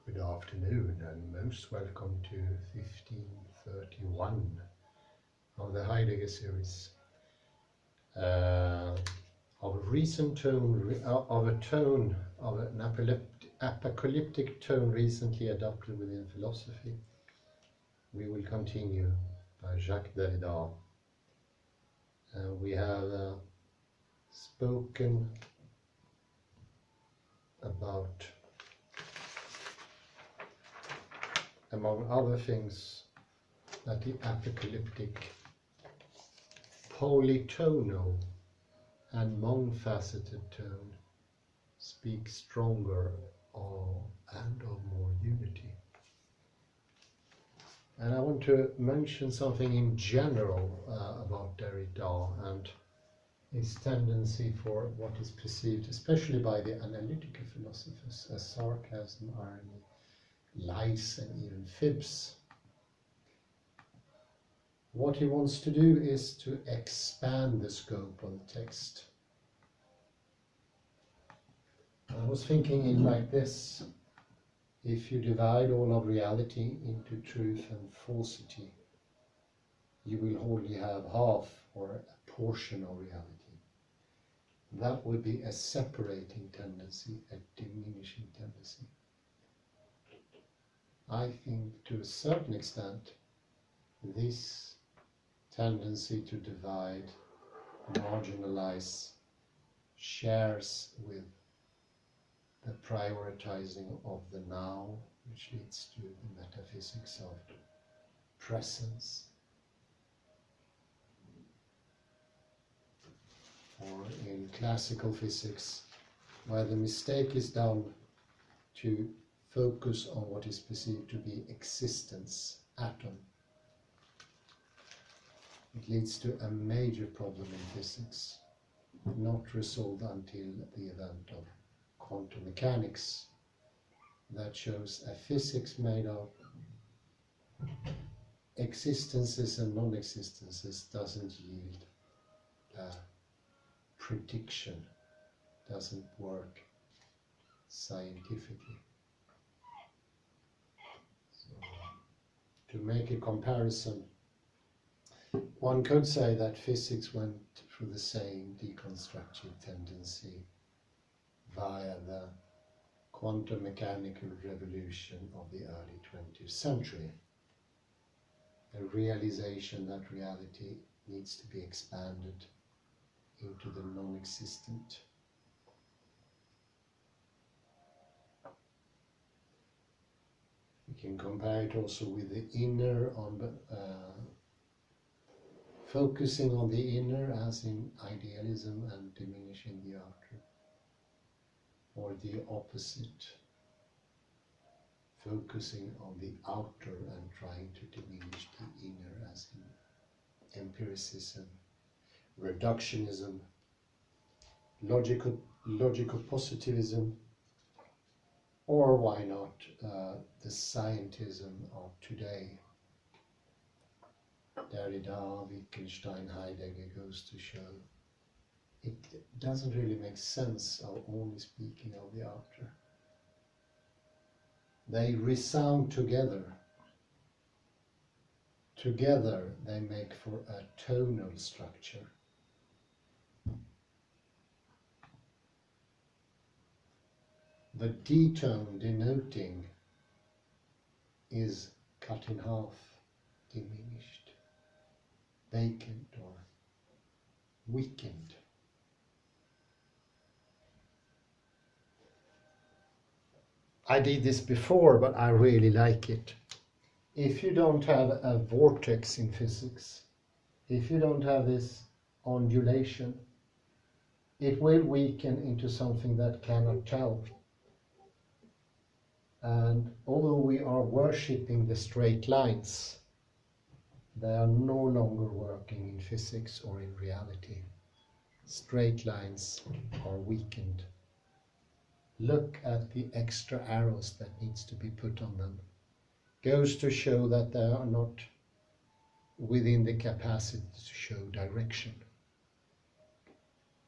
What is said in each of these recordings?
Good afternoon and most welcome to 1531 of the Heidegger series. Of a recent tone, of an apocalyptic tone recently adopted within philosophy, we will continue by Jacques Derrida. We have spoken about, among other things, that the apocalyptic polytonal and multifaceted tone speaks stronger and of more unity. And I want to mention something in general about Derrida and his tendency for what is perceived, especially by the analytical philosophers, as sarcasm, irony, lies and even fibs. What he wants to do is to expand the scope of the text. I was thinking it like this: if you divide all of reality into truth and falsity, you will only have half or a portion of reality. That would be a separating tendency, a diminishing tendency. I think to a certain extent this tendency to divide, marginalize, shares with the prioritizing of the now, which leads to the metaphysics of presence. Or in classical physics, where the mistake is done to focus on what is perceived to be existence, atom. It leads to a major problem in physics, not resolved until the event of quantum mechanics, that shows a physics made of existences and non-existences doesn't yield a prediction, doesn't work scientifically. So, to make a comparison, one could say that physics went through the same deconstructive tendency via the quantum mechanical revolution of the early 20th century. A realization that reality needs to be expanded into the non-existent. We can compare it also with the inner, focusing on the inner as in idealism and diminishing the outer, or the opposite, focusing on the outer and trying to diminish the inner as in empiricism, reductionism, logical positivism, or why not the scientism of today. Derrida, Wittgenstein, Heidegger goes to show it doesn't really make sense of only speaking of the outer. They resound together. Together they make for a tonal structure. The D tone denoting is cut in half, diminished, vacant or weakened. I did this before, but I really like it. If you don't have a vortex in physics, if you don't have this undulation, it will weaken into something that cannot tell. And although we are worshipping the straight lines, they are no longer working in physics or in reality. Straight lines are weakened. Look at the extra arrows that needs to be put on them. Goes to show that they are not within the capacity to show direction.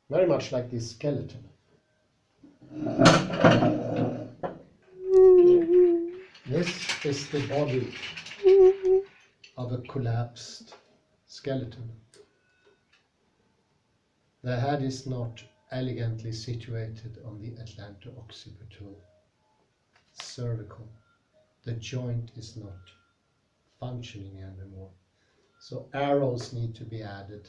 Very much like this skeleton. is the body of a collapsed skeleton. The head is not elegantly situated on the atlanto-occipital cervical. The joint is not functioning anymore. So arrows need to be added.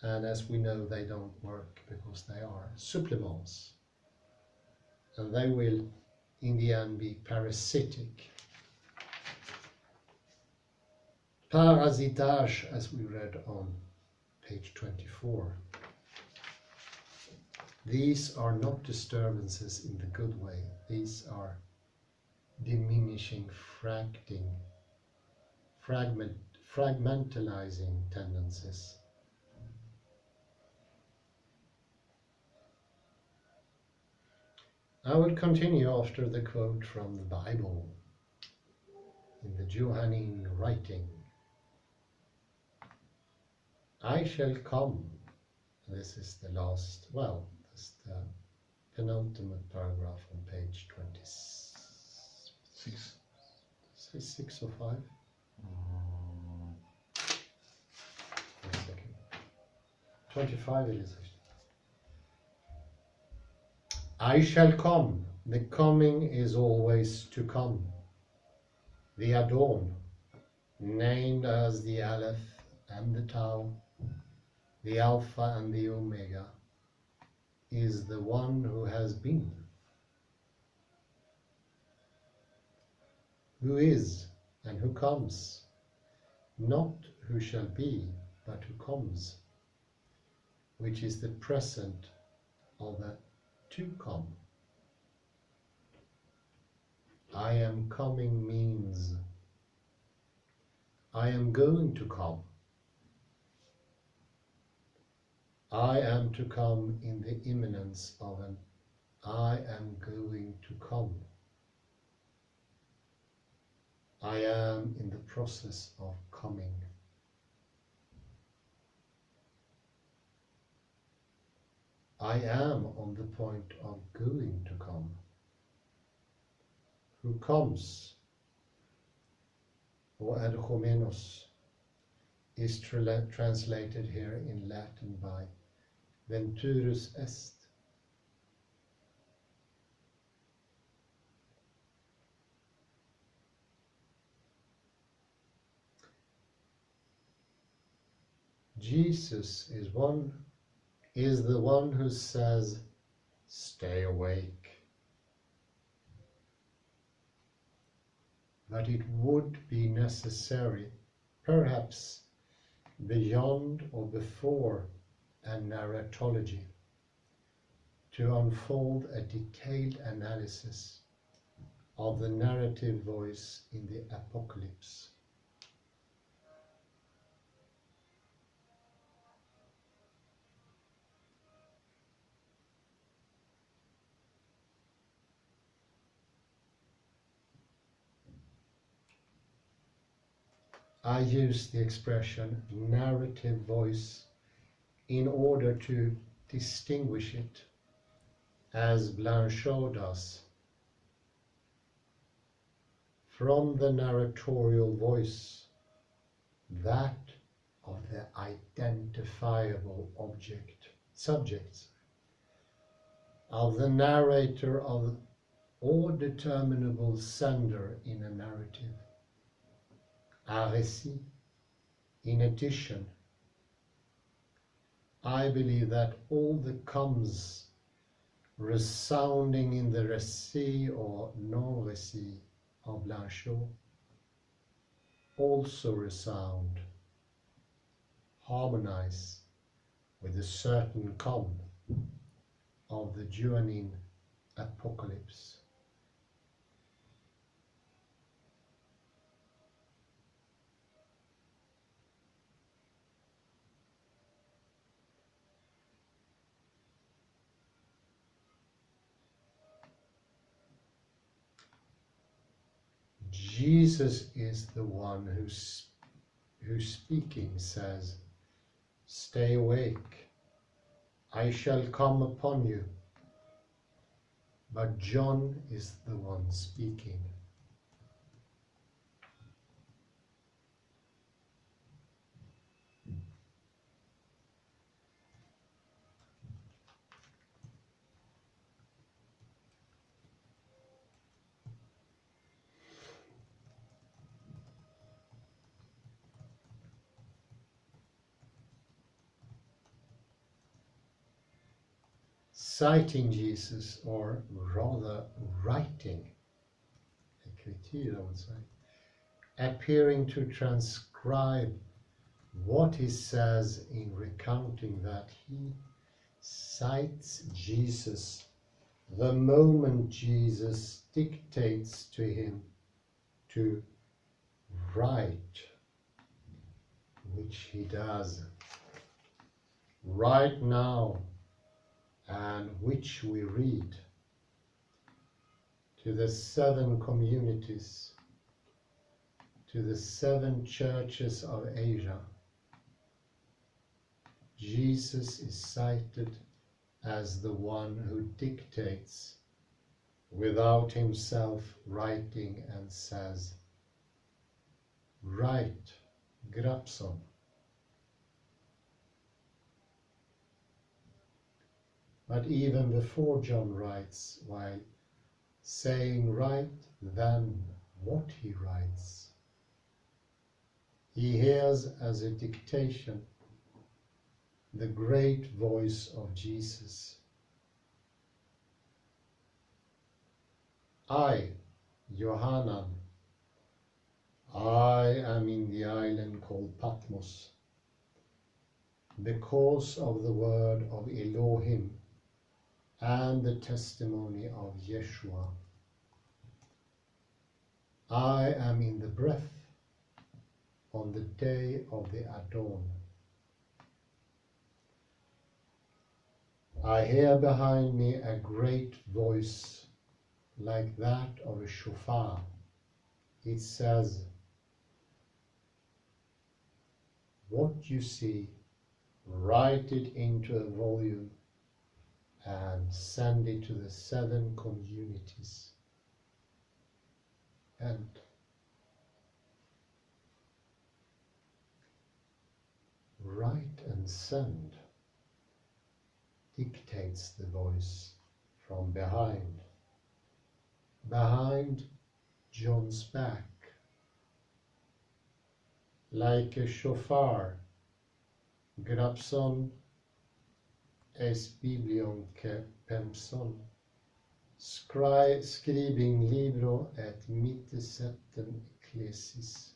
And as we know, they don't work because they are supplements. And they will, in the end, be parasitic. Parasitage, as we read on page 24. These are not disturbances in the good way. These are diminishing, fragmentalizing tendencies. I will continue after the quote from the Bible in the Johannine writing. I shall come. This is the last, well, this is the penultimate paragraph on page 26. Say 6 or 5? 1 second. 25 it is. I shall come. The coming is always to come. The Adon, named as the Aleph and the Tau, the Alpha and the Omega, is the one who has been, who is and who comes, not who shall be, but who comes, which is the present of the to come. I am coming means I am going to come. I am to come in the imminence of an I am going to come. I am in the process of coming. I am on the point of going to come. Who comes, or ergomenos, is translated here in Latin by venturus est. Jesus is the one who says, stay awake. But it would be necessary, perhaps beyond or before a narratology, to unfold a detailed analysis of the narrative voice in the Apocalypse. I use the expression narrative voice in order to distinguish it, as Blanchot does, from the narratorial voice, that of the identifiable subjects, of the narrator or determinable sender in a narrative. Un récit. In addition, I believe that all the comes resounding in the récit or non-récit of Blanchot also resound, harmonize with a certain come of the Johannine Apocalypse. Jesus is the one who speaking says, stay awake, I shall come upon you. but John is the one speaking. Citing Jesus, or rather writing, ekrityr I would say, appearing to transcribe what he says in recounting that he cites Jesus the moment Jesus dictates to him to write, which he does right now, and which we read to the 7 communities, to the 7 churches of Asia. Jesus is cited as the one who dictates without himself writing and says, "Write, Grapson." But even before John writes, while saying "write," then what he writes, he hears as a dictation the great voice of Jesus. I, Johanan, I am in the island called Patmos because of the word of Elohim and the testimony of Yeshua. I am in the breath on the day of the Adon. I hear behind me a great voice like that of a shofar. It says, "What you see, write it into a volume and send it to the 7 communities." And write and send dictates the voice from behind John's back, like a shofar. Grapson es biblion que pempson, scribing libro et mitte septem ecclesis.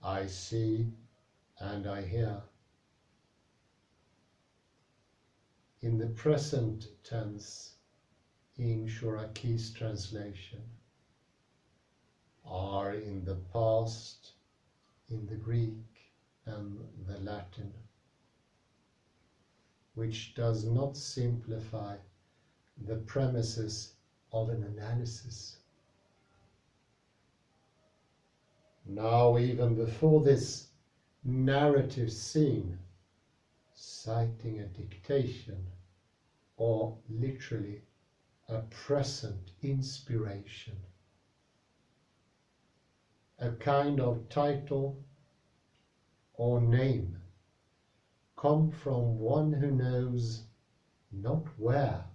I see and I hear. In the present tense, in Shoraki's translation, are in the past, in the Greek and the Latin, which does not simplify the premises of an analysis. Now, even before this narrative scene, citing a dictation, or literally a present inspiration, a kind of title or name, come from one who knows not where,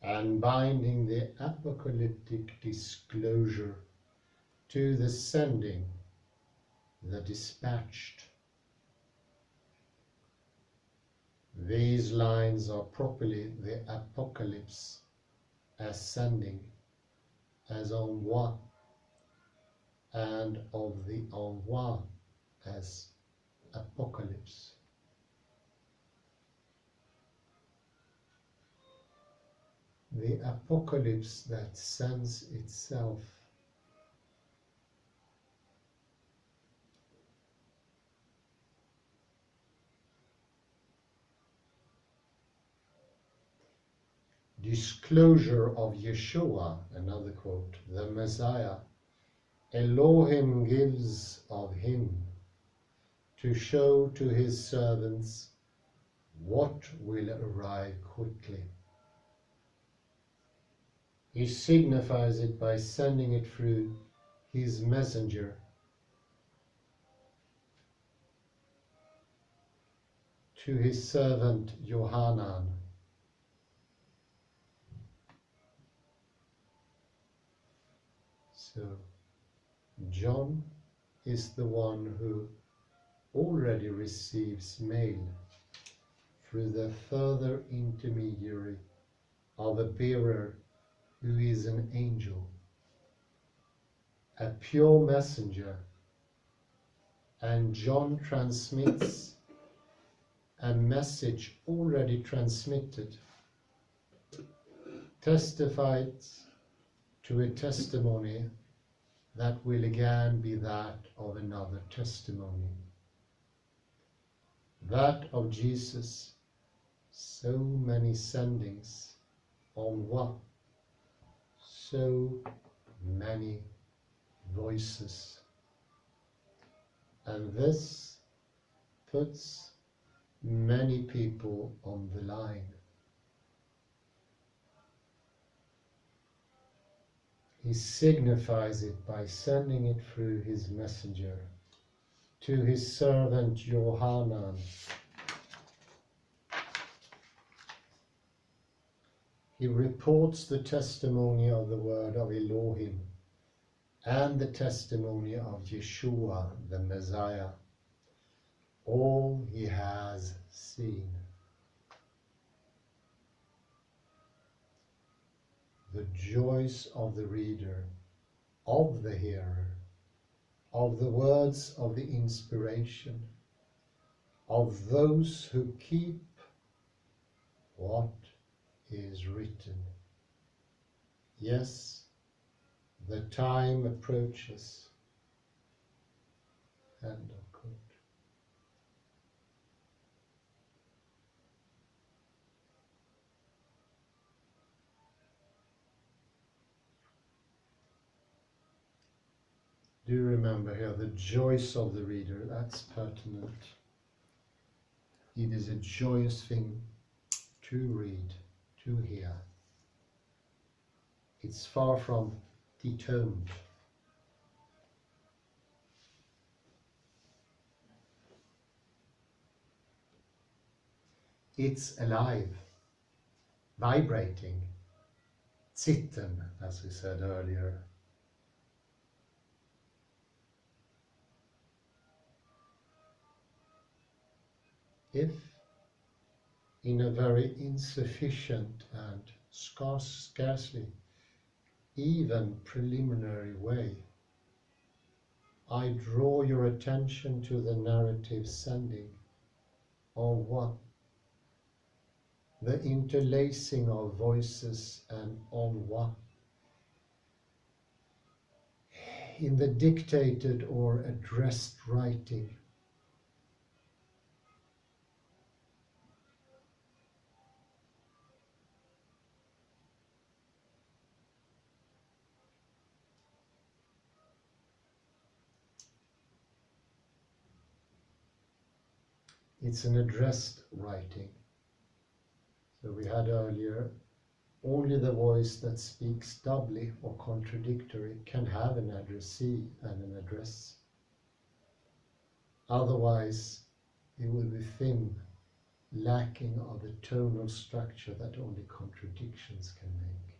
and binding the apocalyptic disclosure to the sending, the dispatched. These lines are properly the apocalypse as sending, as envoi, and of the envoi as apocalypse. The apocalypse that sends itself. Disclosure of Yeshua, another quote, the Messiah, Elohim gives of him to show to his servants what will arrive quickly. He signifies it by sending it through his messenger, to his servant Johanan. So John is the one who already receives mail through the further intermediary of a bearer who is an angel, a pure messenger, and John transmits a message already transmitted, testifies to a testimony that will again be that of another testimony, that of Jesus. So many sendings on what? So many voices. And this puts many people on the line. He signifies it by sending it through his messenger to his servant Johanan. He reports the testimony of the word of Elohim and the testimony of Yeshua, the Messiah, all he has seen. The joys of the reader, of the hearer, of the words of the inspiration, of those who keep what is written. Yes, the time approaches. End of quote. Do remember here the joys of the reader, that's pertinent. It is a joyous thing to read, to hear. It's far from detoned. It's alive, vibrating, zittern, as we said earlier. If in a very insufficient and scarcely even preliminary way, I draw your attention to the narrative sending of what? The interlacing of voices, and on what? In the dictated or addressed writing. It's an addressed writing. So we had earlier, only the voice that speaks doubly or contradictory can have an addressee and an address. Otherwise, it will be thin, lacking of the tonal structure that only contradictions can make.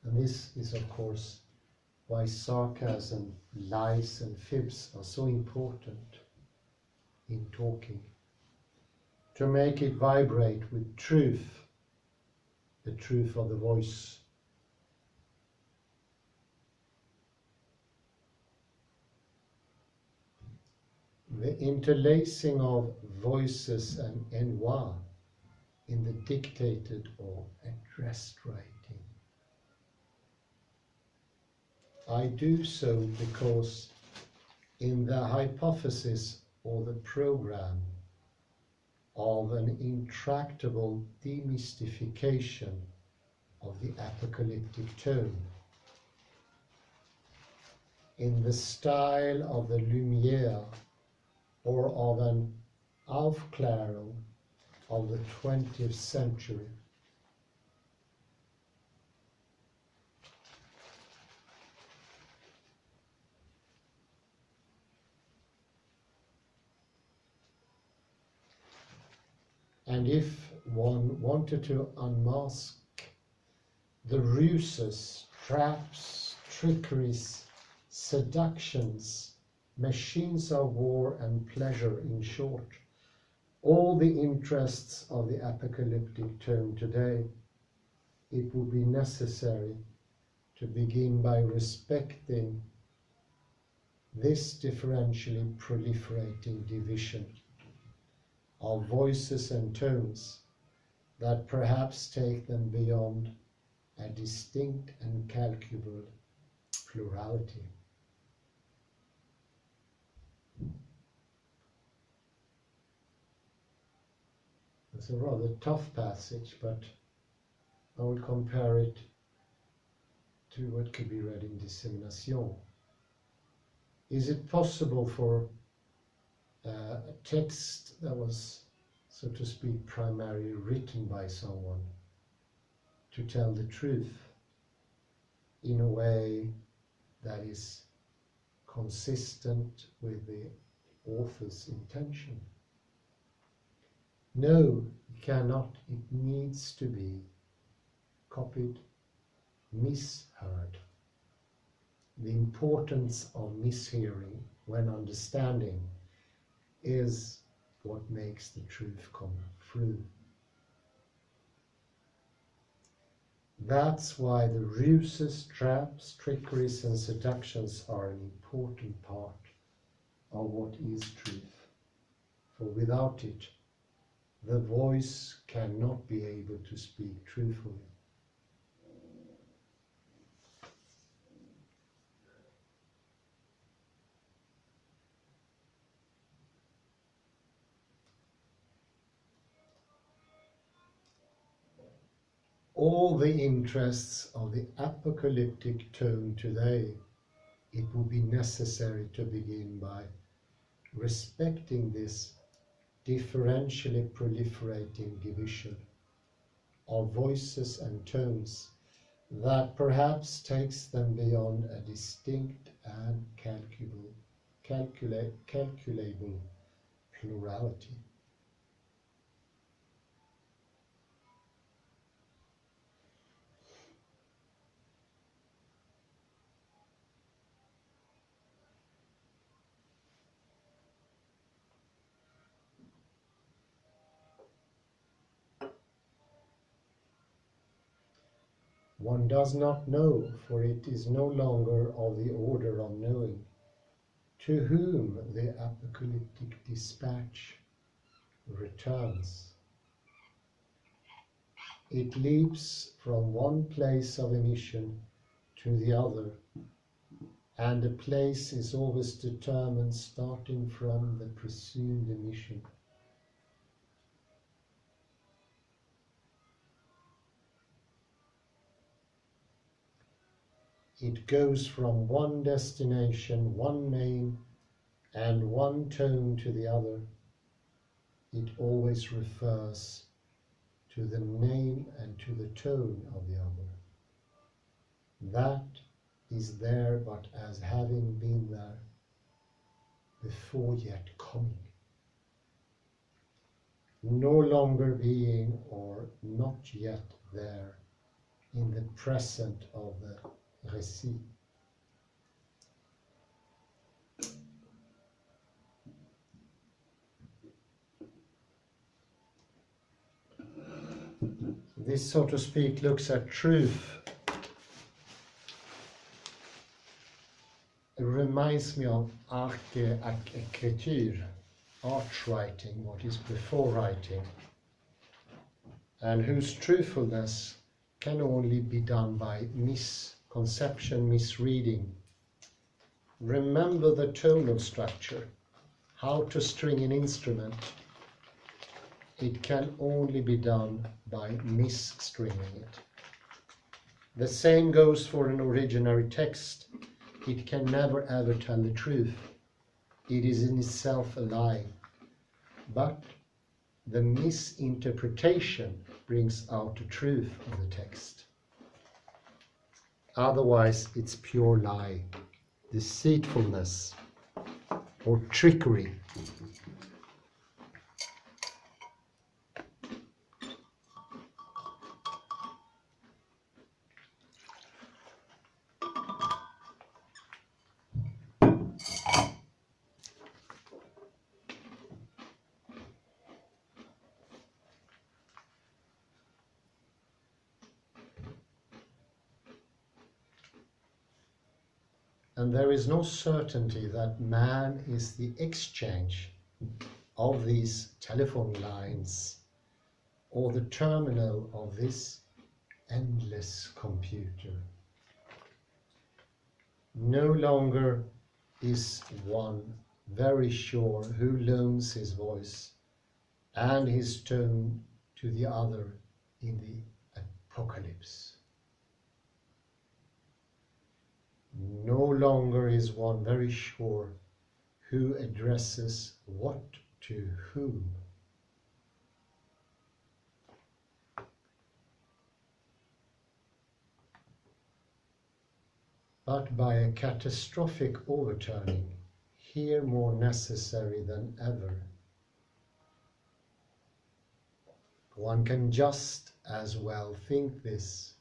And this is, of course, why sarcasm, lies and fibs are so important in talking, to make it vibrate with truth, the truth of the voice. The interlacing of voices and envoi in the dictated or addressed writing. I do so because in the hypothesis or the program of an intractable demystification of the apocalyptic tone, in the style of the Lumière or of an Aufklärung of the 20th century. And if one wanted to unmask the ruses, traps, trickeries, seductions, machines of war and pleasure, in short, all the interests of the apocalyptic tone today, it would be necessary to begin by respecting this differentially proliferating division of voices and tones that perhaps take them beyond a distinct and calculable plurality. It's a rather tough passage, but I will compare it to what could be read in Dissemination. Is it possible for a text that was, so to speak, primarily written by someone to tell the truth in a way that is consistent with the author's intention? No, it cannot. It needs to be copied, misheard. The importance of mishearing when understanding is what makes the truth come through. That's why the ruses, traps, trickeries and seductions are an important part of what is truth. For without it, the voice cannot be able to speak truthfully. All the interests of the apocalyptic tone today, it would be necessary to begin by respecting this differentially proliferating division of voices and tones that perhaps takes them beyond a distinct and calculable plurality. One does not know, for it is no longer of the order of knowing, to whom the apocalyptic dispatch returns. It leaps from one place of emission to the other, and the place is always determined starting from the presumed emission. It goes from one destination, one name, and one tone to the other. It always refers to the name and to the tone of the other. That is there but as having been there before yet coming. No longer being or not yet there in the present of the récit. This, so to speak, looks at truth. It reminds me of écriture, art writing, what is before writing, and whose truthfulness can only be done by misconception, misreading. Remember the tonal structure, how to string an instrument. It can only be done by misstringing it. The same goes for an originary text. It can never ever tell the truth. It is in itself a lie. but the misinterpretation brings out the truth of the text. Otherwise, it's pure lie, deceitfulness, or trickery. And there is no certainty that man is the exchange of these telephone lines or the terminal of this endless computer. No longer is one very sure who loans his voice and his tone to the other in the apocalypse. No longer is one very sure who addresses what to whom. But by a catastrophic overturning, here more necessary than ever, one can just as well think this.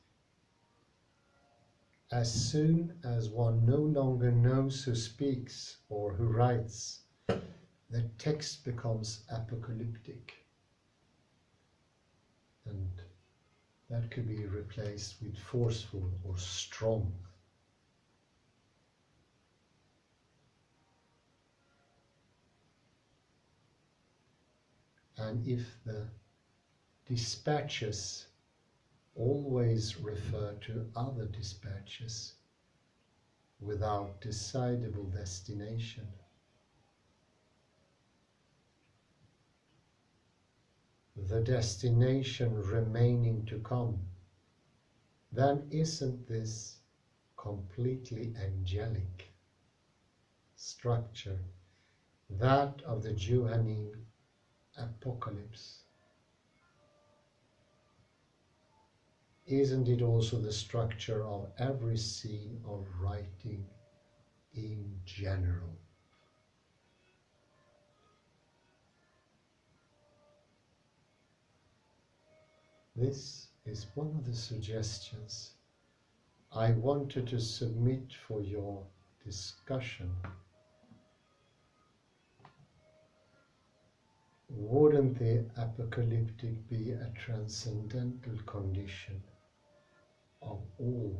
As soon as one no longer knows who speaks or who writes, the text becomes apocalyptic. And that could be replaced with forceful or strong. And if the dispatches always refer to other dispatches without decidable destination, the destination remaining to come, then isn't this completely angelic structure that of the Johannine apocalypse? Isn't it also the structure of every scene of writing in general? This is one of the suggestions I wanted to submit for your discussion. Wouldn't the apocalyptic be a transcendental condition of all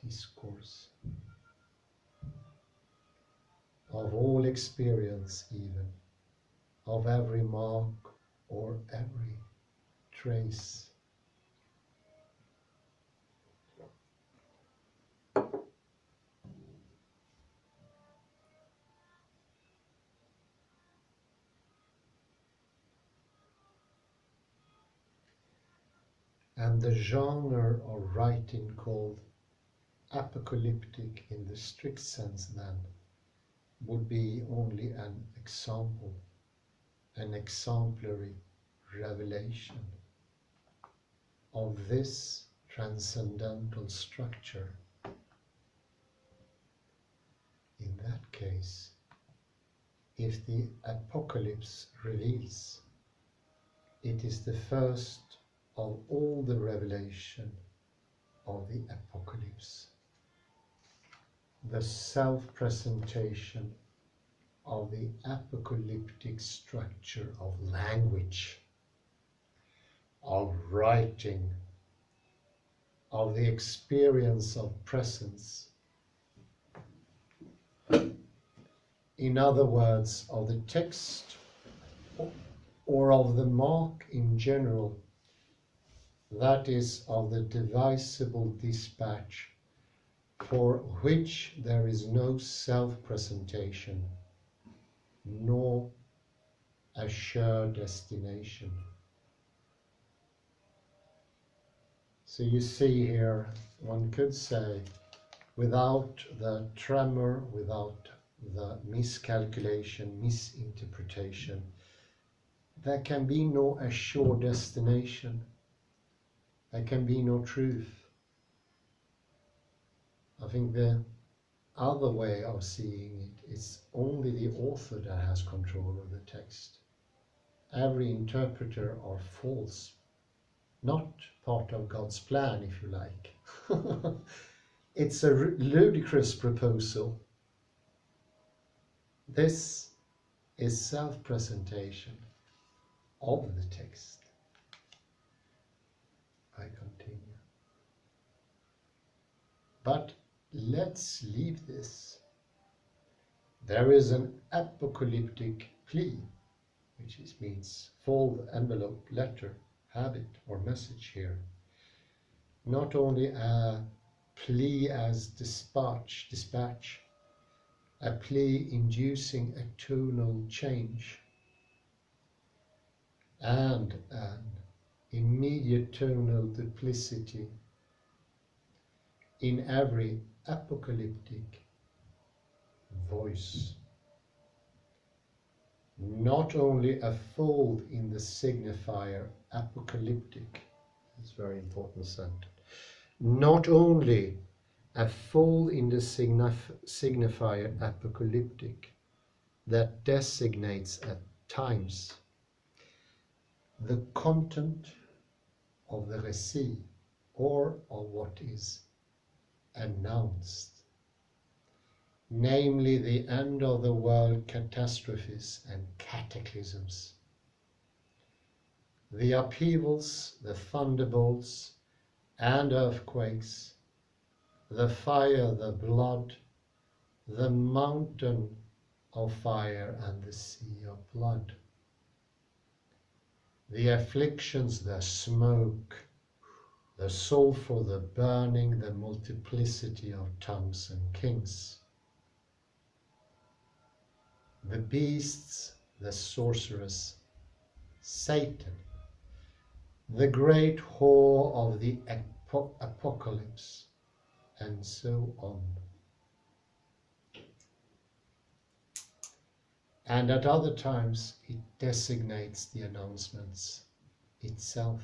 discourse, of all experience even, of every mark or every trace? And the genre of writing called apocalyptic in the strict sense then would be only an example, an exemplary revelation of this transcendental structure. In that case, if the apocalypse reveals, it is the first of all the revelation of the apocalypse, the self-presentation of the apocalyptic structure of language, of writing, of the experience of presence. In other words, of the text or of the mark in general, that is, of the divisible dispatch for which there is no self-presentation, nor a sure destination. So you see here, one could say, without the tremor, without the miscalculation, misinterpretation, there can be no assured destination. There can be no truth. I think the other way of seeing it is only the author that has control of the text. Every interpreter are false, not part of God's plan, if you like. It's a ludicrous proposal. This is self-presentation of the text. I continue. But let's leave this. There is an apocalyptic plea, which means fold, envelope, letter, habit, or message here. Not only a plea as dispatch, a plea inducing a tonal change and an immediate tonal duplicity in every apocalyptic voice. Not only a fold in the signifier apocalyptic, that's a very important sentence. Not only a fold in the signifier apocalyptic that designates at times the content of the récit or of what is announced, namely the end of the world catastrophes and cataclysms, the upheavals, the thunderbolts and earthquakes, the fire, the blood, the mountain of fire and the sea of blood, the afflictions, the smoke, the sulfur, the burning, the multiplicity of tongues and kings, the beasts, the sorceress, Satan, the great whore of the apocalypse, and so on. And at other times it designates the announcements itself,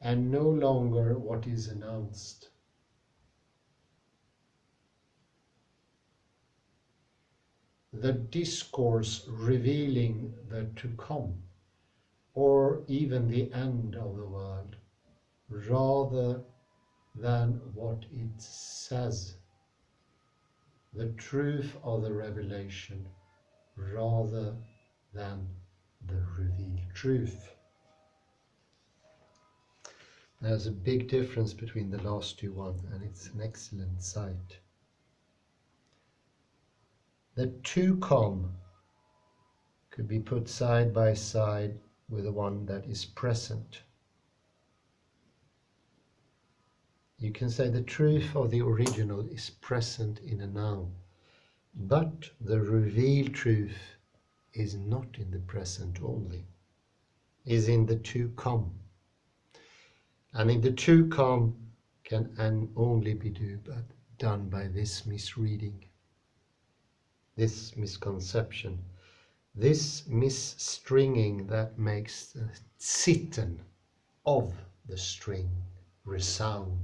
and no longer what is announced. The discourse revealing the to come, or even the end of the world, rather than what it says, the truth of the revelation, rather than the revealed truth. There's a big difference between the last two ones, and it's an excellent sight. The to come could be put side by side with the one that is present. You can say the truth of the original is present in a noun, but the revealed truth is not in the present only, is in the to come. And in the to come can only be done by this misreading, this misconception, this misstringing that makes the sitten of the string resound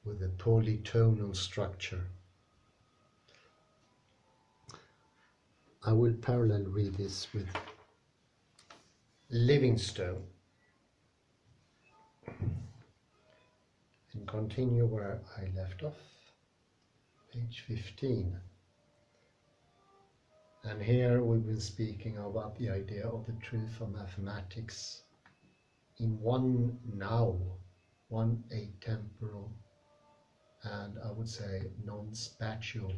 with a polytonal structure. I will parallel read this with Livingston and continue where I left off, page 15. And here we've been speaking about the idea of the truth of mathematics in one now, one atemporal, and I would say non-spatial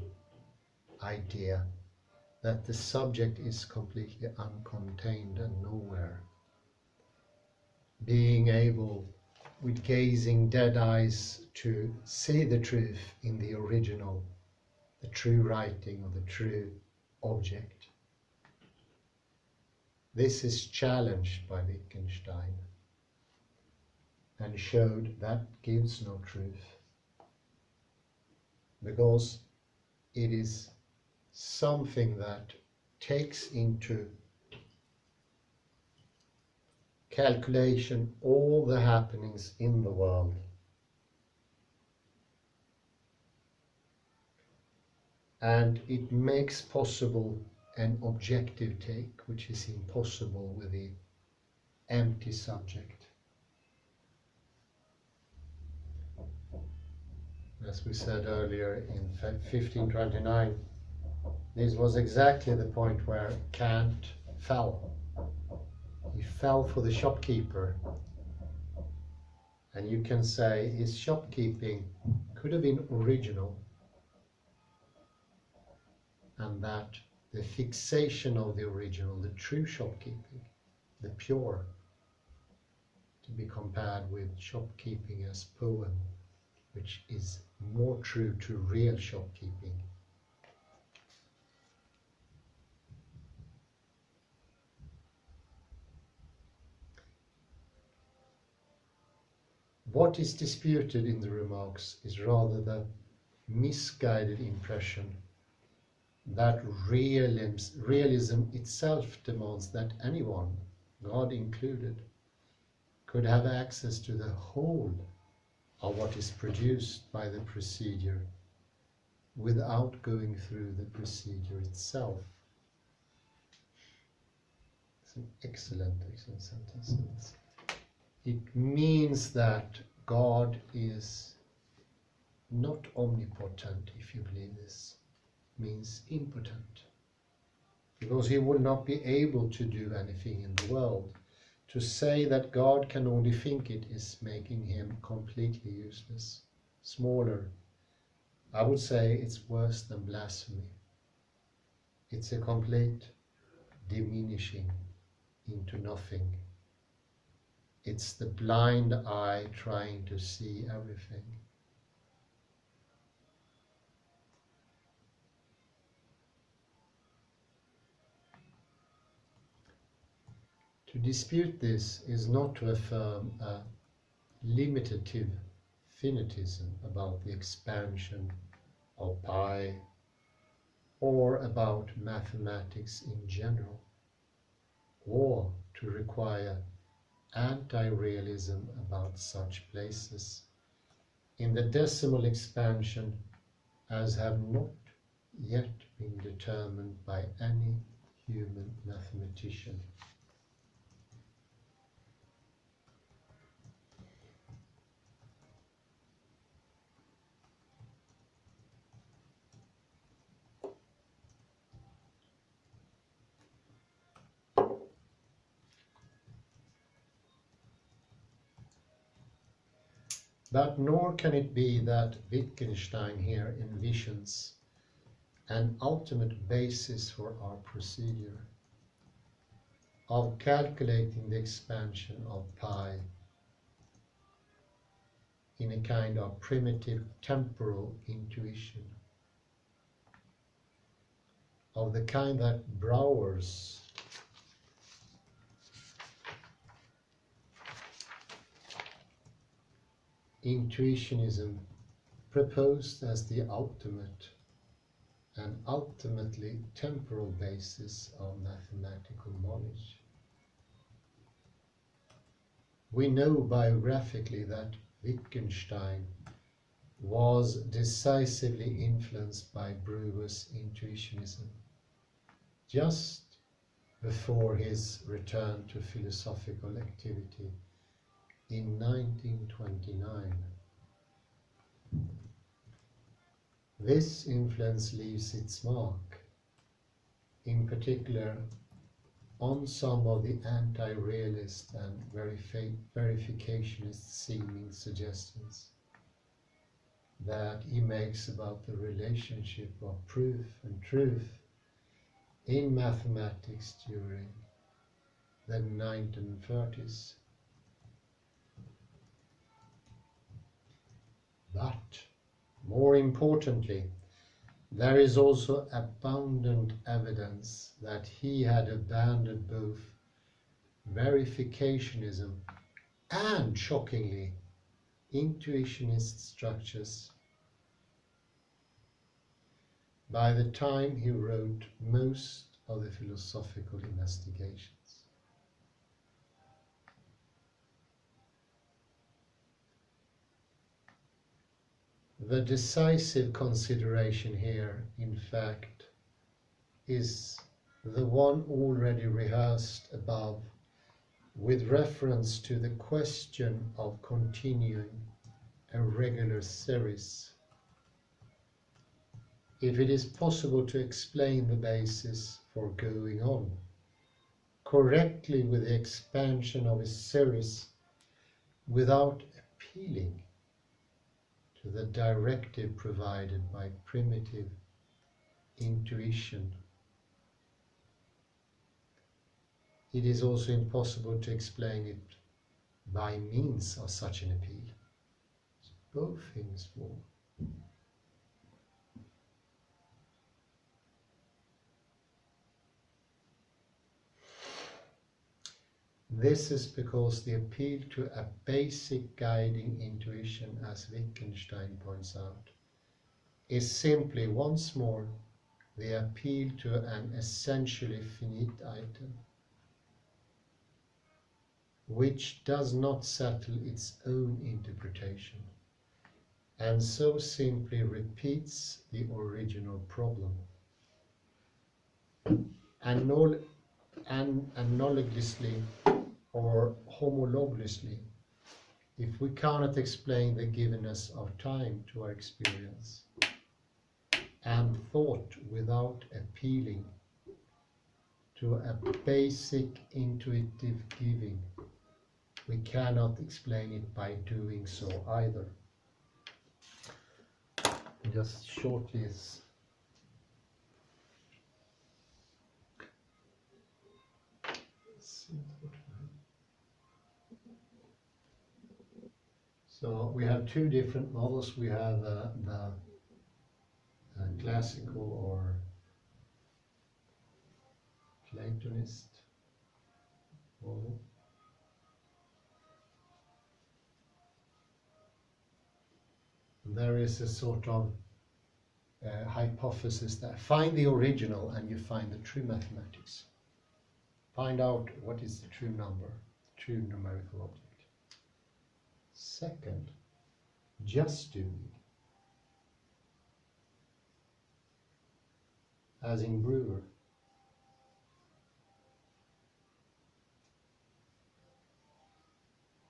idea, that the subject is completely uncontained and nowhere. Being able, with gazing dead eyes, to see the truth in the original, the true writing of the true object. This is challenged by Wittgenstein and showed that gives no truth, because it is something that takes into calculation all the happenings in the world. And it makes possible an objective take, which is impossible with the empty subject. As we said earlier in 1529, this was exactly the point where Kant fell. He fell for the shopkeeper. And you can say his shopkeeping could have been original, and that the fixation of the original, the true shopkeeping, the pure, to be compared with shopkeeping as poem, which is more true to real shopkeeping. What is disputed in the remarks is rather the misguided impression that realism itself demands that anyone, God included, could have access to the whole of what is produced by the procedure without going through the procedure itself. It's an excellent sentence. It means that God is not omnipotent, if you believe this. It means impotent. Because he would not be able to do anything in the world. To say that God can only think it is making him completely useless. Smaller. I would say it's worse than blasphemy. It's a complete diminishing into nothing. It's the blind eye trying to see everything. To dispute this is not to affirm a limitative finitism about the expansion of pi or about mathematics in general, or to require anti-realism about such places in the decimal expansion as have not yet been determined by any human mathematician. But nor can it be that Wittgenstein here envisions an ultimate basis for our procedure of calculating the expansion of pi in a kind of primitive temporal intuition, of the kind that Brouwer's intuitionism proposed as the ultimate and ultimately temporal basis of mathematical knowledge. We know biographically that Wittgenstein was decisively influenced by Brouwer's intuitionism just before his return to philosophical activity in 1929. This influence leaves its mark, in particular on some of the anti-realist and verificationist seeming suggestions that he makes about the relationship of proof and truth in mathematics during the 1930s. But, more importantly, there is also abundant evidence that he had abandoned both verificationism and, shockingly, intuitionist structures by the time he wrote most of the philosophical investigations. The decisive consideration here, in fact, is the one already rehearsed above with reference to the question of continuing a regular series. If it is possible to explain the basis for going on correctly with the expansion of a series without appealing to the directive provided by primitive intuition, it is also impossible to explain it by means of such an appeal. So both things fall. This is because the appeal to a basic guiding intuition, as Wittgenstein points out, is simply once more the appeal to an essentially finite item, which does not settle its own interpretation, and so simply repeats the original problem. Analogously or homologously, if we cannot explain the givenness of time to our experience and thought without appealing to a basic intuitive giving, we cannot explain it by doing so either. Just shortly, so we have two different models. We have the classical or Platonist model. And there is a sort of hypothesis that find the original and you find the true mathematics. Find out what is the true number, true numerical object. Second, just doing, as in Brewer.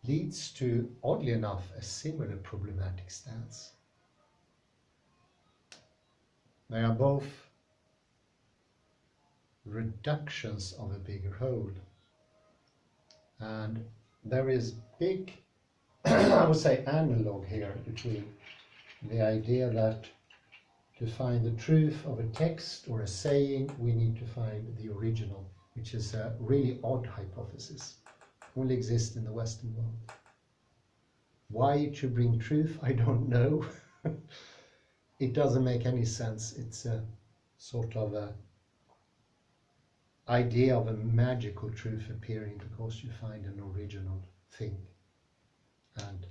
Leads to, oddly enough, a similar problematic stance. They are both reductions of a bigger whole. And there is big, I would say, analog here between the idea that to find the truth of a text or a saying, we need to find the original, which is a really odd hypothesis. Only exists in the Western world. Why it should bring truth, I don't know. It doesn't make any sense. It's a sort of a idea of a magical truth appearing because you find an original thing. And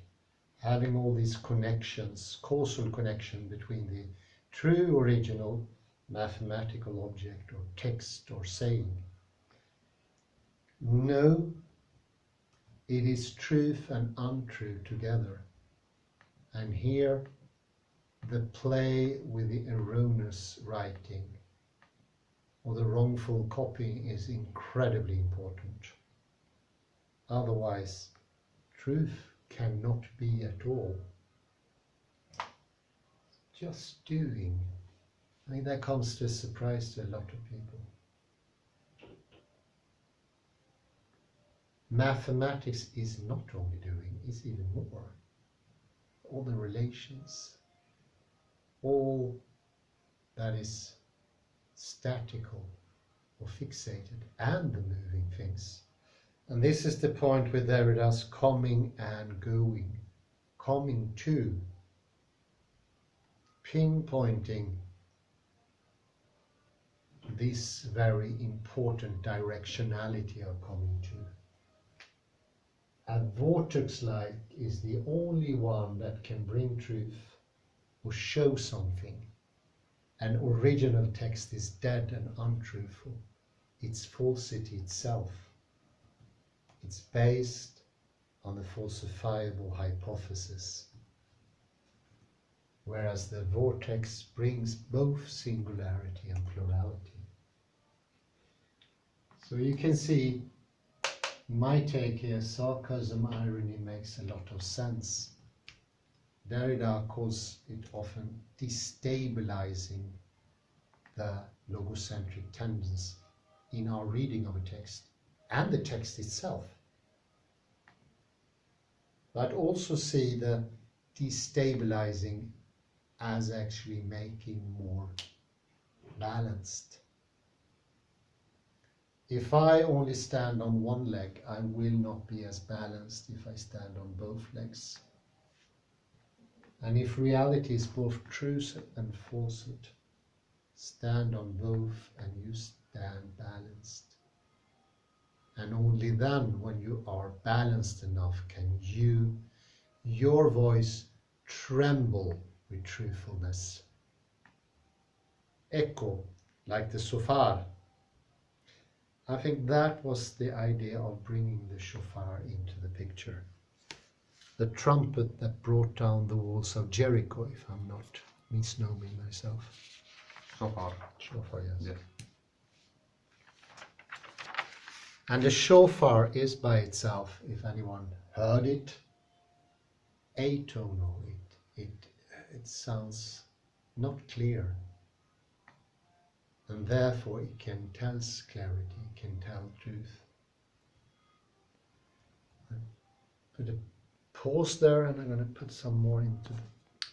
having all these connections, causal connection between the true original mathematical object or text or saying. No, it is truth and untrue together. And here the play with the erroneous writing or the wrongful copying is incredibly important. Otherwise, truth cannot be at all. Just doing. I think that comes to a surprise to a lot of people. Mathematics is not only doing, it's even more. All the relations, all that is statical or fixated, and the moving things. And this is the point with Derrida's coming and going, coming to, pinpointing this very important directionality of coming to. A vortex-like is the only one that can bring truth or show something. An original text is dead and untruthful. its falsity itself. It's based on the falsifiable hypothesis, whereas the vortex brings both singularity and plurality. So you can see, my take here, sarcasm, irony makes a lot of sense. Derrida calls it often destabilizing the logocentric tendency in our reading of a text and the text itself. But also see the destabilizing as actually making more balanced. If I only stand on one leg, I will not be as balanced if I stand on both legs. And if reality is both truth and falsehood, stand on both and you stand balanced. And only then, when you are balanced enough, can your voice tremble with truthfulness. Echo, like the shofar. I think that was the idea of bringing the shofar into the picture. The trumpet that brought down the walls of Jericho, if I'm not misnoming myself. Shofar. Shofar, yes. Yes. And the shofar is by itself, if anyone heard it, atonal. It sounds not clear. And therefore it can tell clarity, it can tell truth. Put a pause there, and I'm going to put some more into it.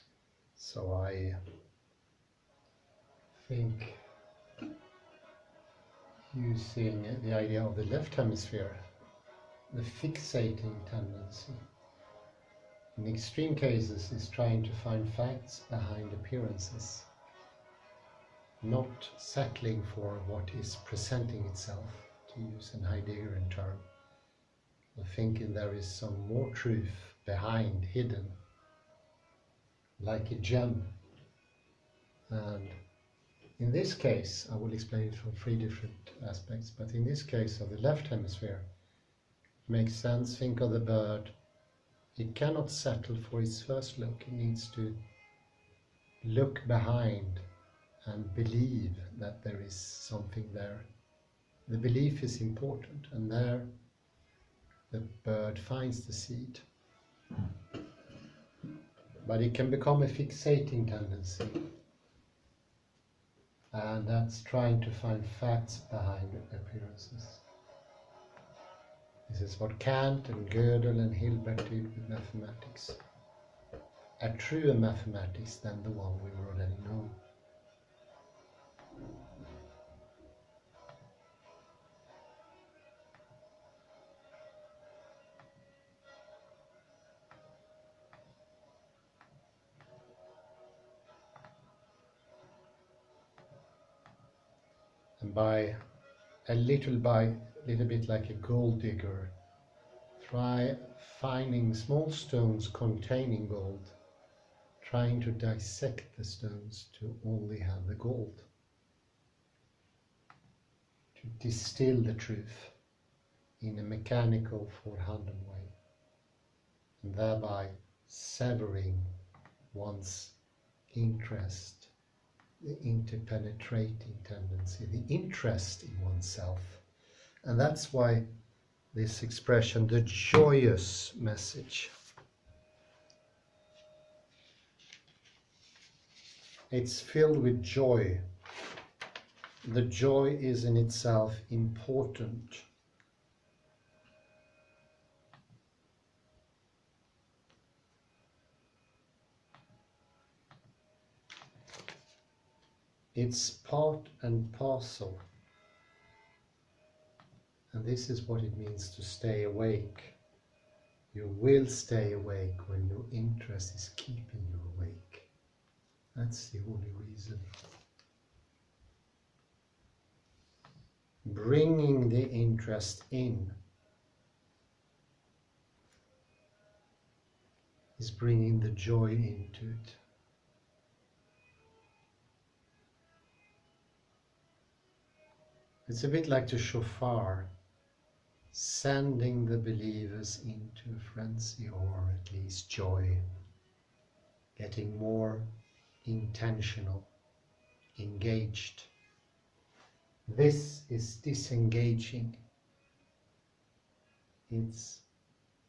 So I think using the idea of the left hemisphere, the fixating tendency, in extreme cases is trying to find facts behind appearances, not settling for what is presenting itself, to use an Heideggerian term, or thinking there is some more truth behind, hidden, like a gem. And in this case, I will explain it from 3 different aspects, but in this case of the left hemisphere, it makes sense. Think of the bird. It cannot settle for its first look. It needs to look behind and believe that there is something there. The belief is important, and there the bird finds the seed. But it can become a fixating tendency, and that's trying to find facts behind appearances. This is what Kant and Gödel and Hilbert did with mathematics. A truer mathematics than the one we already know. And by a little bit like a gold digger, try finding small stones containing gold, trying to dissect the stones to only have the gold, to distill the truth in a mechanical forehand way, and thereby severing one's interest, the interpenetrating tendency, the interest in oneself. And that's why this expression, the joyous message, it's filled with joy. The joy is in itself important. It's part and parcel. And this is what it means to stay awake. You will stay awake when your interest is keeping you awake. That's the only reason. Bringing the interest in is bringing the joy into it. It's a bit like the shofar, sending the believers into a frenzy, or at least joy, getting more intentional, engaged. This is disengaging. It's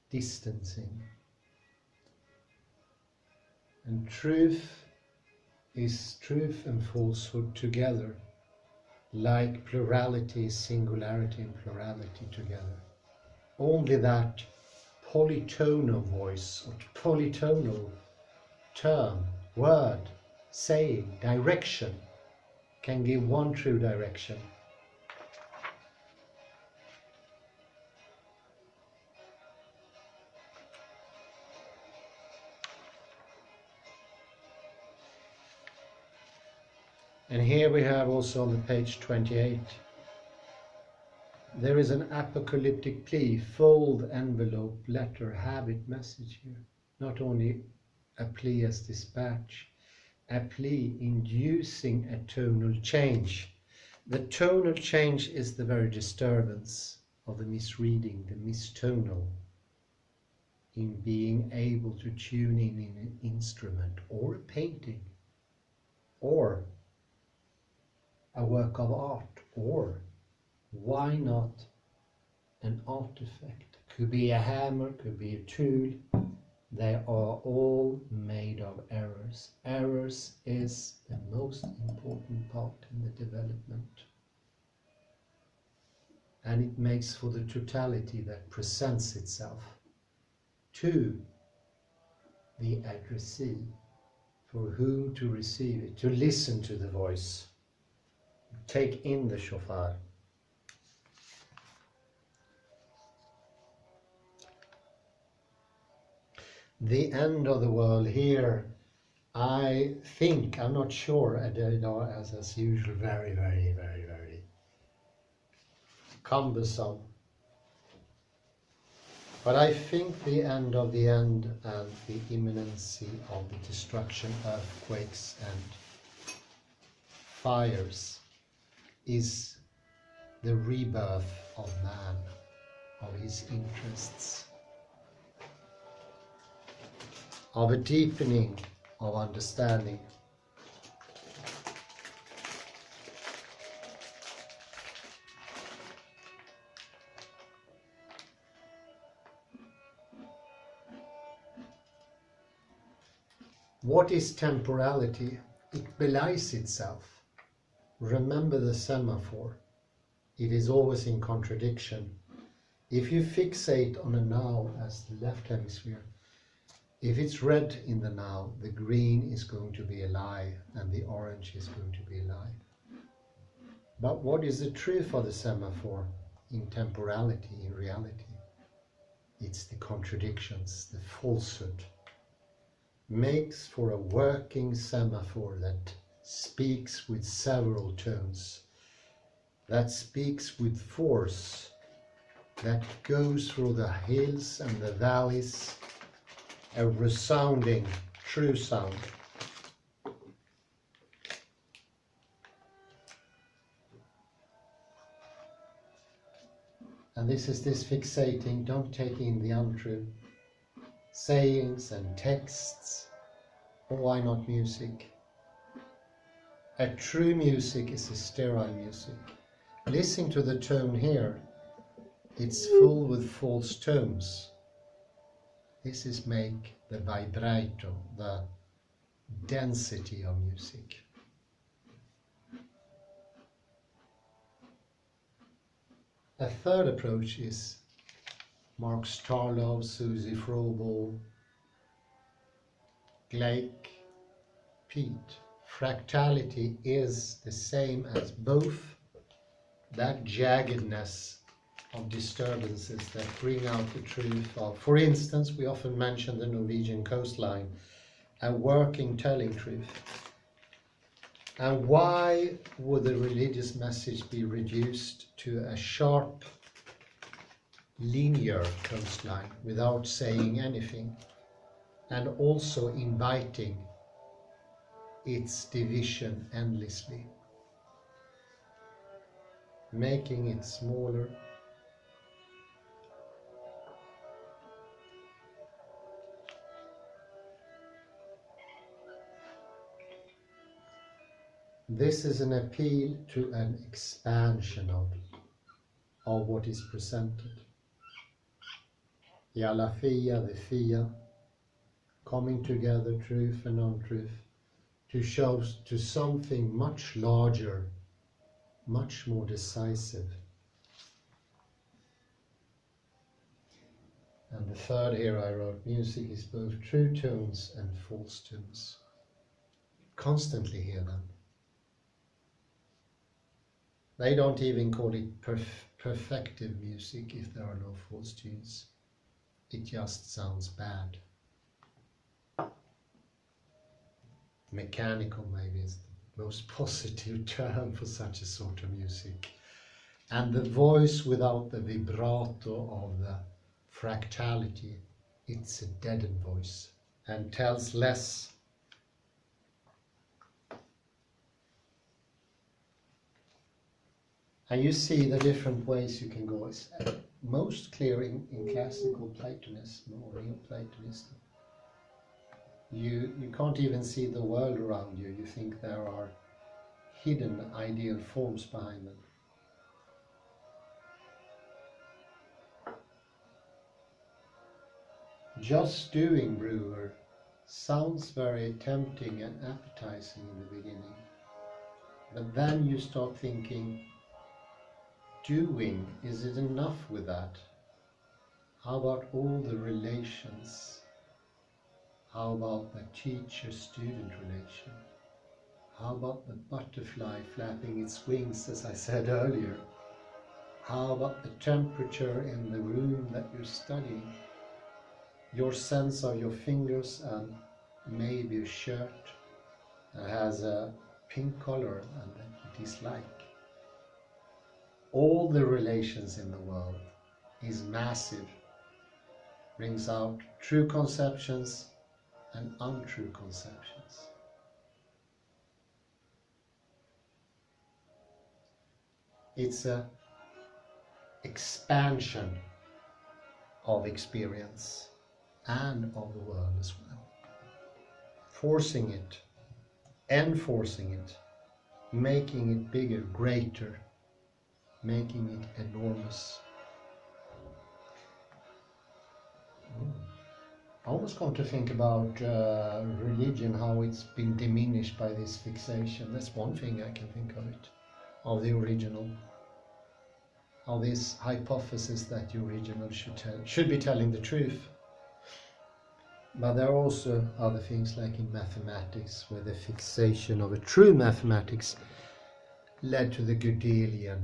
distancing. And truth is truth and falsehood together, like plurality is singularity and plurality together. Only that polytonal voice or polytonal term, word, saying, direction can give one true direction. And here we have also on the page 28, there is an apocalyptic plea, fold, envelope, letter, habit, message here. Not only a plea as dispatch, a plea inducing a tonal change. The tonal change is the very disturbance of the misreading, the mistonal, in being able to tune in an instrument or a painting or a work of art, or why not an artifact? Could be a hammer, could be a tool. They are all made of errors. Errors is the most important part in the development. And it makes for the totality that presents itself to the addressee, for whom to receive it, to listen to the voice, take in the shofar. The end of the world here, I think, I'm not sure, Derrida as usual, very cumbersome. But I think the end of the end and the imminency of the destruction, earthquakes and fires, is the rebirth of man, of his interests, of a deepening of understanding. What is temporality? It belies itself. Remember the semaphore. It is always in contradiction. If you fixate on a now as the left hemisphere, if it's red in the now, the green is going to be a lie and the orange is going to be a lie. But what is the truth of the semaphore in temporality, in reality? It's the contradictions, the falsehood. Makes for a working semaphore that speaks with several tones, that speaks with force, that goes through the hills and the valleys, a resounding, true sound. And this is this fixating, don't take in the untrue. Sayings and texts, or why not music? A true music is a sterile music. Listen to the tone here. It's full with false tones. This is make the vibrato, the density of music. A third approach is Mark Starlow, Susie Froebel, Blake, Pete. Fractality is the same as both that jaggedness of disturbances that bring out the truth of, for instance, we often mention the Norwegian coastline, a working telling truth. And why would the religious message be reduced to a sharp, linear coastline without saying anything, and also inviting its division endlessly? making it smaller. This is an appeal to an expansion of what is presented. The alafia, the fia, coming together, truth and non-truth, to show to something much larger, much more decisive. And the third here I wrote, music is both true tunes and false tunes. Constantly hear them. They don't even call it perfective music if there are no false tunes. It just sounds bad. Mechanical maybe is the most positive term for such a sort of music. And the voice without the vibrato of the fractality, it's a deadened voice and tells less. And you see the different ways you can go. It's most clear in classical Platonism or Neoplatonism. You can't even see the world around you. You think there are hidden ideal forms behind them. Just doing, brewer, sounds very tempting and appetizing in the beginning. But then you start thinking, doing, is it enough with that? How about all the relations? How about the teacher-student relation? How about the butterfly flapping its wings, as I said earlier? How about the temperature in the room that you're studying? Your sense of your fingers and maybe a shirt that has a pink color and that it is like. All the relations in the world is massive, brings out true conceptions and untrue conceptions. It's an expansion of experience and of the world as well. Forcing it, enforcing it, making it bigger, greater, making it enormous. I almost come to think about religion, how it's been diminished by this fixation. That's one thing I can think of it, of the original. How this hypothesis that the original should be telling the truth. But there are also other things like in mathematics, where the fixation of a true mathematics led to the Gödelian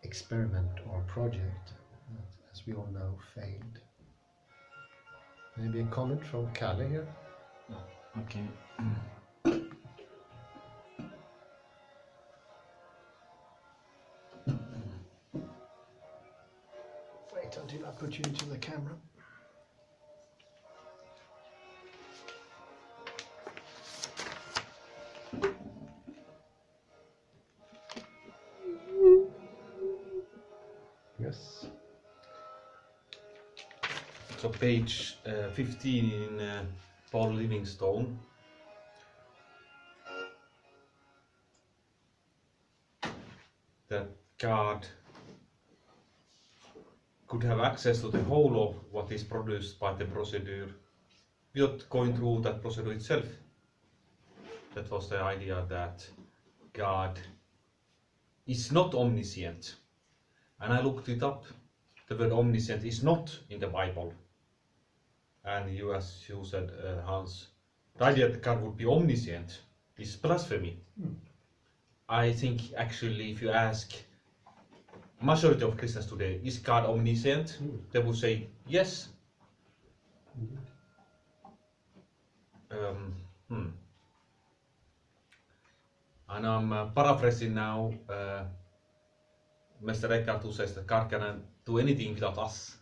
experiment or project, that, as we all know, failed. Maybe a comment from Kalle here? No, okay. Wait until I put you into the camera. Yes. So page 15 in Paul Livingston. That God could have access to the whole of what is produced by the procedure without going through that procedure itself. That was the idea that God is not omniscient. And I looked it up. The word omniscient is not in the Bible. And you, as you said, Hans, the idea that God would be omniscient is blasphemy. I think actually if you ask majority of Christians today, is God omniscient? They would say yes. And I'm paraphrasing now Mr. Eckhart, who says that God cannot do anything without us.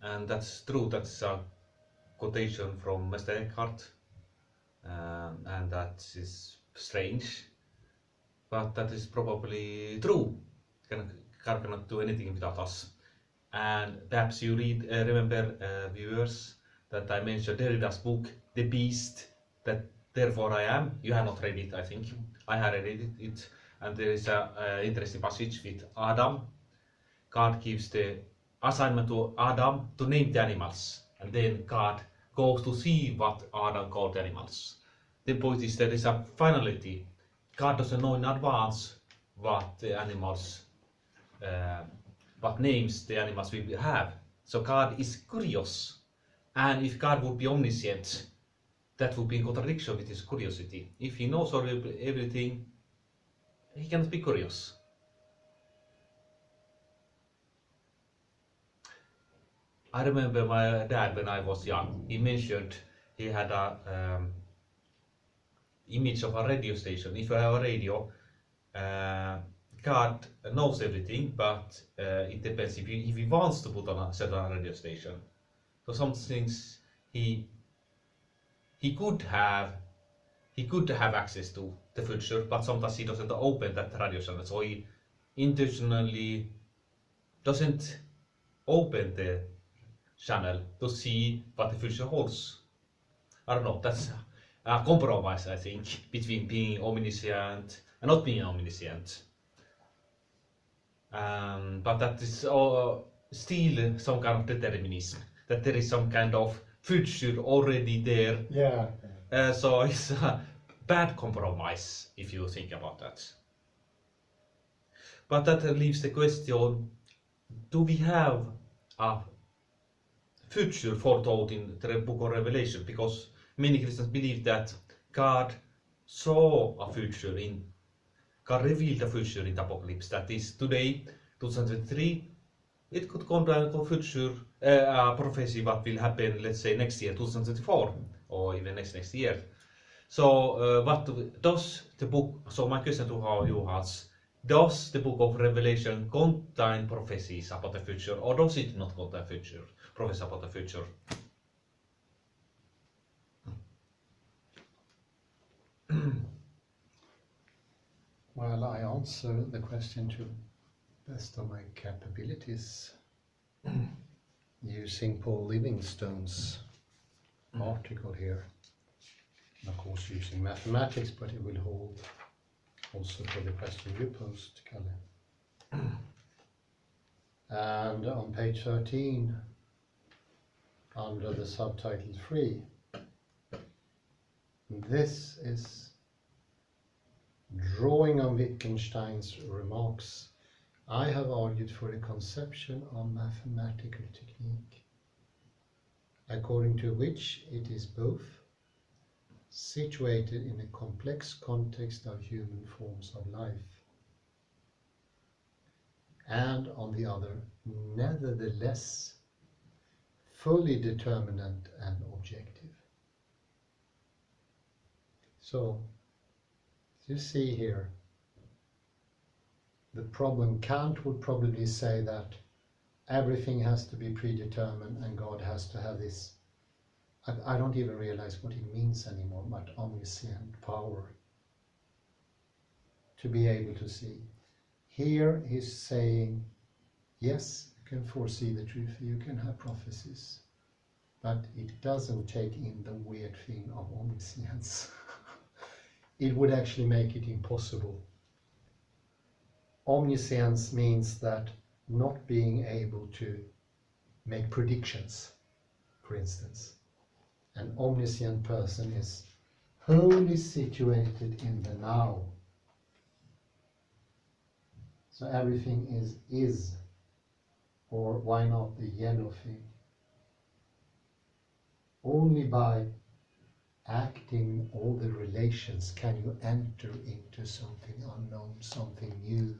And that's true. That's a quotation from Mr. Eckhart, and that is strange, but that is probably true. God cannot do anything without us. And perhaps you remember, viewers, that I mentioned Derrida's book, The Beast, that therefore I am. You have not read it, I think. I have read it, and there is an interesting passage with Adam. God gives the assignment to Adam to name the animals, and then God goes to see what Adam called the animals. The point is there is a finality. God doesn't know in advance what the animals, what names the animals will have. So God is curious, and if God would be omniscient, that would be in contradiction with his curiosity. If he knows everything, he cannot be curious. I remember my dad when I was young. He mentioned he had a image of a radio station. If you have a radio, God knows everything, but it depends if he wants to put on a certain radio station. So some things he could have access to the future, but sometimes he doesn't open that radio channel. So he intentionally doesn't open the channel to see what the future holds. I don't know, that's a compromise, I think, between being omniscient and not being omniscient. But that is still some kind of determinism, that there is some kind of future already there. Yeah. So it's a bad compromise, if you think about that. But that leaves the question, do we have a future foretold in the book of Revelation? Because many Christians believe that God saw a future God revealed a future in the Apocalypse. That is today, 2023, it could contain a future, a prophecy what will happen, let's say next year, 2024, or even next year. So what does the book, so my question to you, Hans, does the book of Revelation contain prophecies about the future, or does it not contain future, prophecies about the future? Well, I answer the question to the best of my capabilities using Paul Livingston's article here. And of course using mathematics, but it will hold also for the question you posed, Kalle. And on page 13, under the subtitle 3, this is drawing on Wittgenstein's remarks. I have argued for a conception of mathematical technique, according to which it is both situated in a complex context of human forms of life, and on the other, nevertheless, fully determinate and objective. So, you see here, the problem, Kant would probably say that everything has to be predetermined and God has to have this, I don't even realize what it means anymore, but omniscient power to be able to see. Here he's saying, yes, you can foresee the truth, you can have prophecies, but it doesn't take in the weird thing of omniscience. It would actually make it impossible. Omniscience means that not being able to make predictions, for instance. An omniscient person is wholly situated in the now. So everything is, or why not the yellow thing? Only by acting all the relations can you enter into something unknown, something new.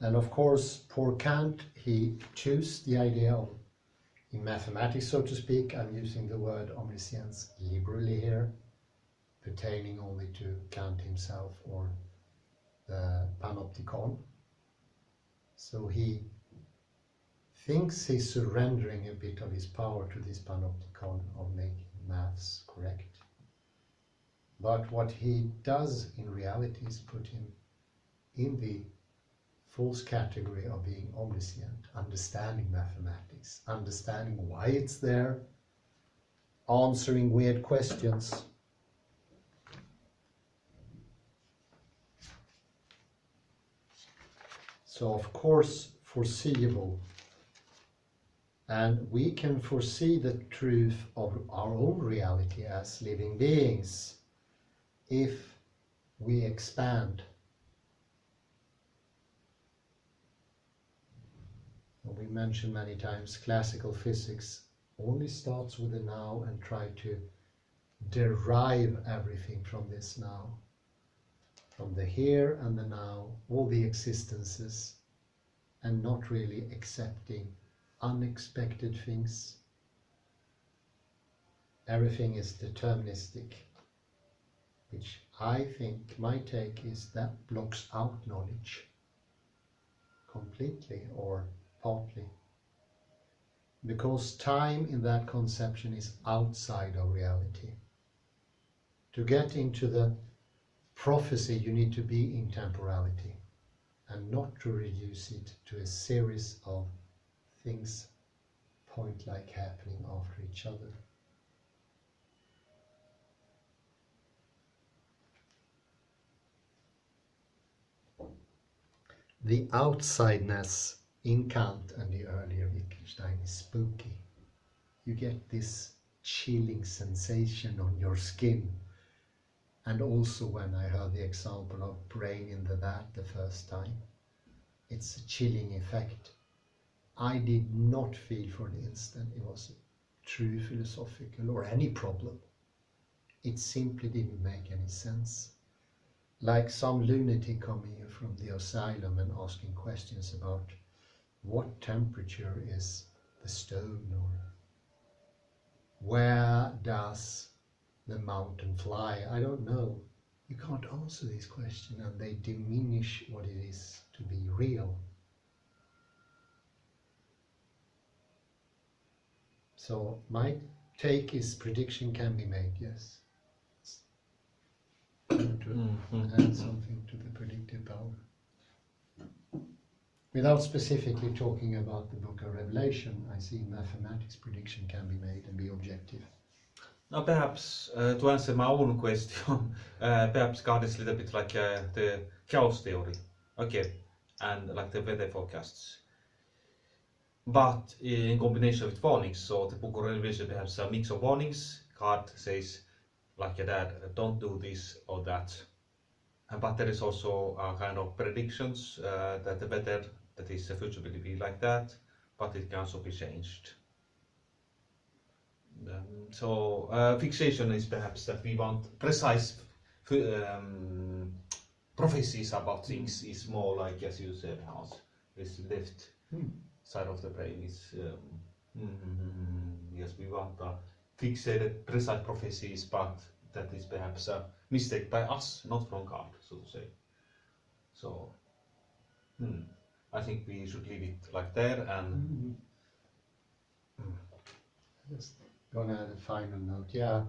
And of course, poor Kant, he chose the idea of, in mathematics so to speak, I'm using the word omniscience liberally here, pertaining only to Kant himself or the panopticon. So he thinks he's surrendering a bit of his power to this panopticon of making maths correct. But what he does in reality is put him in the false category of being omniscient, understanding mathematics, understanding why it's there, answering weird questions. So of course foreseeable, and we can foresee the truth of our own reality as living beings if we expand. And we mentioned many times classical physics only starts with the now and try to derive everything from this now, from the here and the now, all the existences, and not really accepting unexpected things. Everything is deterministic, which I think my take is that blocks out knowledge completely or partly, because time in that conception is outside of reality. To get into the prophecy you need to be in temporality and not to reduce it to a series of things point-like happening after each other. The outsideness in Kant and the earlier Wittgenstein is spooky. You get this chilling sensation on your skin. And also when I heard the example of brain in the vat the first time, it's a chilling effect. I did not feel for an instant it was a true philosophical or any problem. It simply didn't make any sense. Like some lunatic coming in from the asylum and asking questions about what temperature is the stone, or where does the mountain fly? I don't know. You can't answer these questions, and they diminish what it is to be real. So my take is prediction can be made, yes. To add something to the predictive power. Without specifically talking about the book of Revelation, I see mathematics prediction can be made and be objective. Now perhaps to answer my own question, perhaps God is a little bit like the chaos theory, okay, and like the weather forecasts. But in combination with warnings, so the book of Revelation perhaps a mix of warnings. God says, like your dad, don't do this or that. But there is also kind of predictions that the weather, that is the future will be like that, but it can also be changed. So fixation is perhaps that we want precise prophecies about things. Is more like, as you said, Hans, this left side of the brain is yes, we want fixated precise prophecies, but that is perhaps a mistake by us, not from God, so to say. So I think we should leave it like there, and Just gonna add a final note. Yeah,